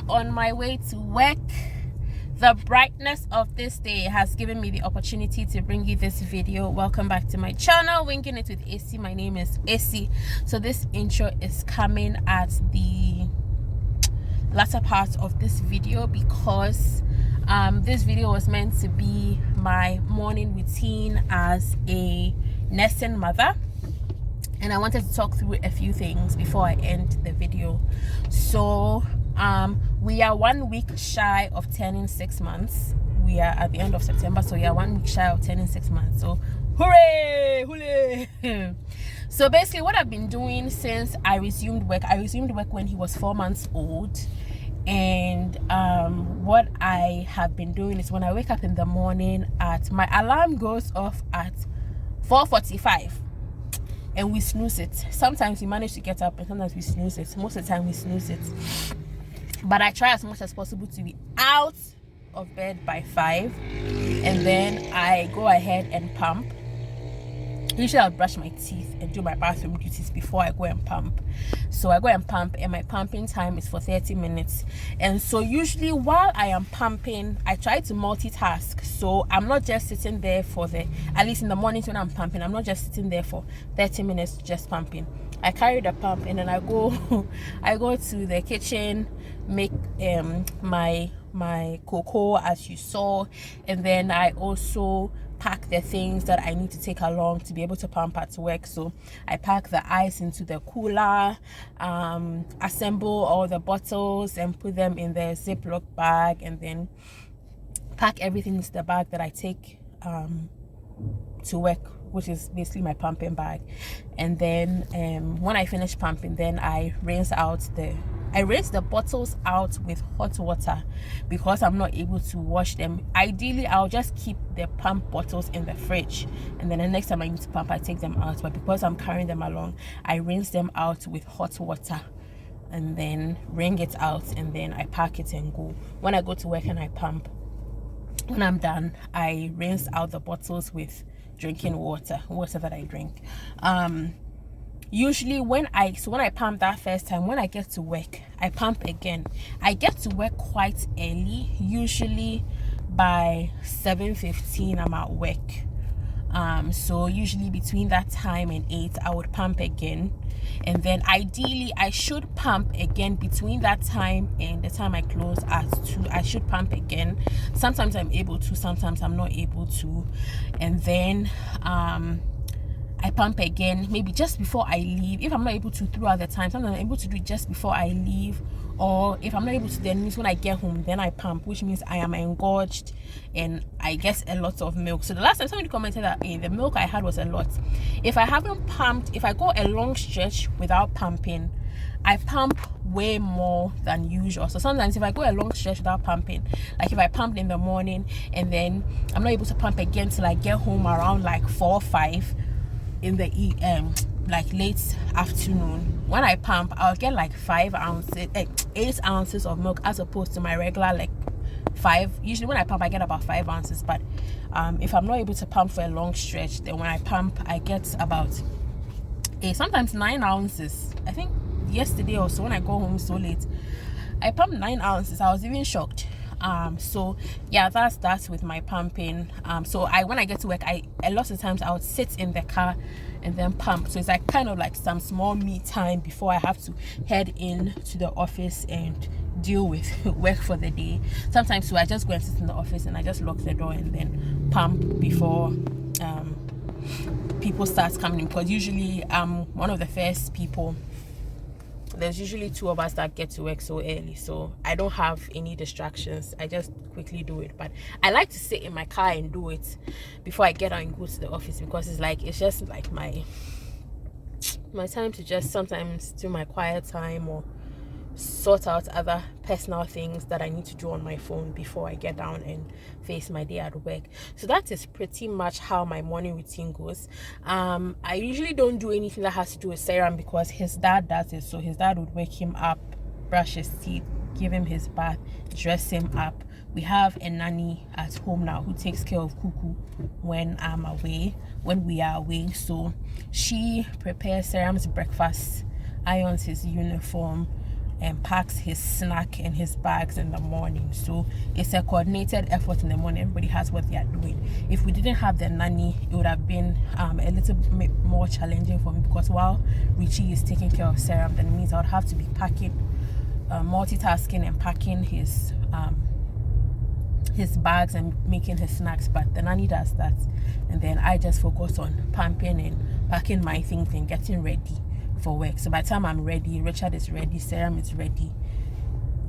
am on my way to work. The brightness of this day has given me the opportunity to bring you this video. Welcome back to my channel, Winging It with AC. My name is AC. So this intro is coming at the latter part of this video because this video was meant to be my morning routine as a nursing mother, and I wanted to talk through a few things before I end the video. So we are 1 week shy of turning 6 months. We are at the end of September, so we are 1 week shy of turning 6 months. So hooray, hooray. So basically what I've been doing since I resumed work when he was 4 months old. And what I have been doing is when I wake up in the morning, my alarm goes off at 4:45 and we snooze it. Sometimes we manage to get up and sometimes we snooze it. Most of the time we snooze it, but I try as much as possible to be out of bed by 5, and then I go ahead and pump. Usually I'll brush my teeth and do my bathroom duties before I go and pump. So I go and pump, and my pumping time is for 30 minutes. And so usually while I am pumping, I try to multitask. So I'm not just sitting there at least in the mornings when I'm pumping, I'm not just sitting there for 30 minutes just pumping. I carry the pump and then I go to the kitchen, make my cocoa as you saw, and then I also pack the things that I need to take along to be able to pump at work. So I pack the ice into the cooler, assemble all the bottles and put them in the Ziploc bag, and then pack everything into the bag that I take to work, which is basically my pumping bag. And then when I finish pumping, then I rinse the bottles out with hot water because I'm not able to wash them. Ideally, I'll just keep the pump bottles in the fridge, and then the next time I need to pump, I take them out. But because I'm carrying them along, I rinse them out with hot water and then wring it out, and then I pack it and go. When I go to work and I pump, when I'm done, I rinse out the bottles with drinking water that I drink. Usually when I pump that first time, when I get to work, I pump again. I get to work quite early. Usually by 7:15 I'm at work. So usually between that time and 8 I would pump again, and then ideally I should pump again between that time and the time I close at 2. I should pump again. Sometimes I'm able to, sometimes I'm not able to, and then I pump again maybe just before I leave. If I'm not able to throughout the time, sometimes I'm able to do it just before I leave, or if I'm not able to, then means when I get home, then I pump, which means I am engorged and I get a lot of milk. So the last time somebody commented that the milk I had was a lot. If I haven't pumped, if I go a long stretch without pumping, I pump way more than usual. So sometimes if I go a long stretch without pumping, like if I pumped in the morning and then I'm not able to pump again till I get home around like 4 or 5 in the like late afternoon, when I pump, I'll get like 8 ounces of milk as opposed to my regular like 5. Usually when I pump I get about 5 ounces, but if I'm not able to pump for a long stretch, then when I pump I get about sometimes 9 ounces. I think yesterday or so when I go home so late, I pumped 9 ounces. I was even shocked. So yeah, that's with my pumping. So when I get to work, a lot of times I would sit in the car and then pump. So it's like kind of like some small me time before I have to head in to the office and deal with work for the day. Sometimes so I just go and sit in the office and I just lock the door and then pump before people start coming in, because usually I'm one of the first people. There's usually 2 of us that get to work so early, so I don't have any distractions. I just quickly do it. But I like to sit in my car and do it before I get out and go to the office, because it's just like my time to just sometimes do my quiet time or sort out other personal things that I need to do on my phone before I get down and face my day at work. So that is pretty much how my morning routine goes. I usually don't do anything that has to do with Serum because his dad does it. So his dad would wake him up, brush his teeth, give him his bath, dress him up. We have a nanny at home now who takes care of Cuckoo when we are away. So she prepares Serum's breakfast, irons his uniform, and packs his snack and his bags in the morning. So it's a coordinated effort in the morning. Everybody has what they are doing. If we didn't have the nanny, it would have been a little bit more challenging for me, because while Richie is taking care of Serum, then it means I would have to be packing, multitasking and packing his bags and making his snacks. But the nanny does that, and then I just focus on pumping and packing my things and getting ready for work. So by the time I'm ready, Richard is ready, Serum is ready,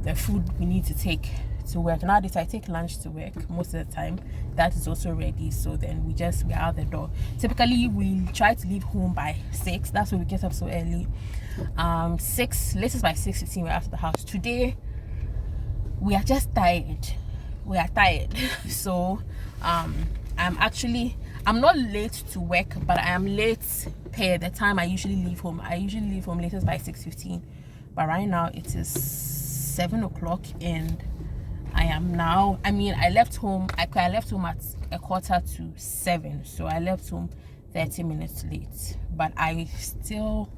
the food we need to take to work. Nowadays I take lunch to work most of the time, that is also ready. So then we're out the door. Typically we try to leave home by 6. That's why we get up so early. 6, latest by 6:15 we're out of the house. Today we are just tired. So I'm not late to work, but I am late per the time I usually leave home. I usually leave home latest by 6:15, but right now it is 7 o'clock, and I left home at 6:45, so I left home 30 minutes late, but I still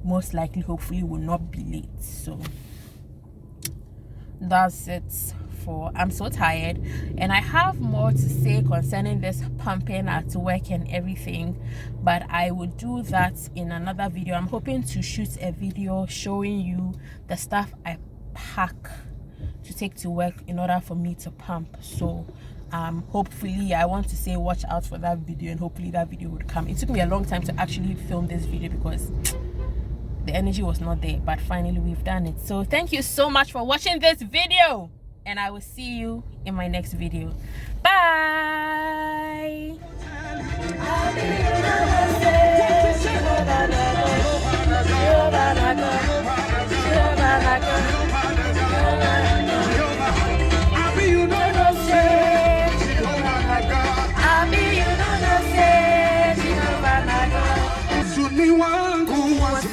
most likely, hopefully, will not be late. So that's it. I'm so tired, and I have more to say concerning this pumping at work and everything, but I will do that in another video. I'm hoping to shoot a video showing you the stuff I pack to take to work in order for me to pump. So hopefully, I want to say watch out for that video, and hopefully that video would come. It took me a long time to actually film this video because the energy was not there, but finally we've done it. So thank you so much for watching this video, and I will see you in my next video. Bye. Sunni wangu wangu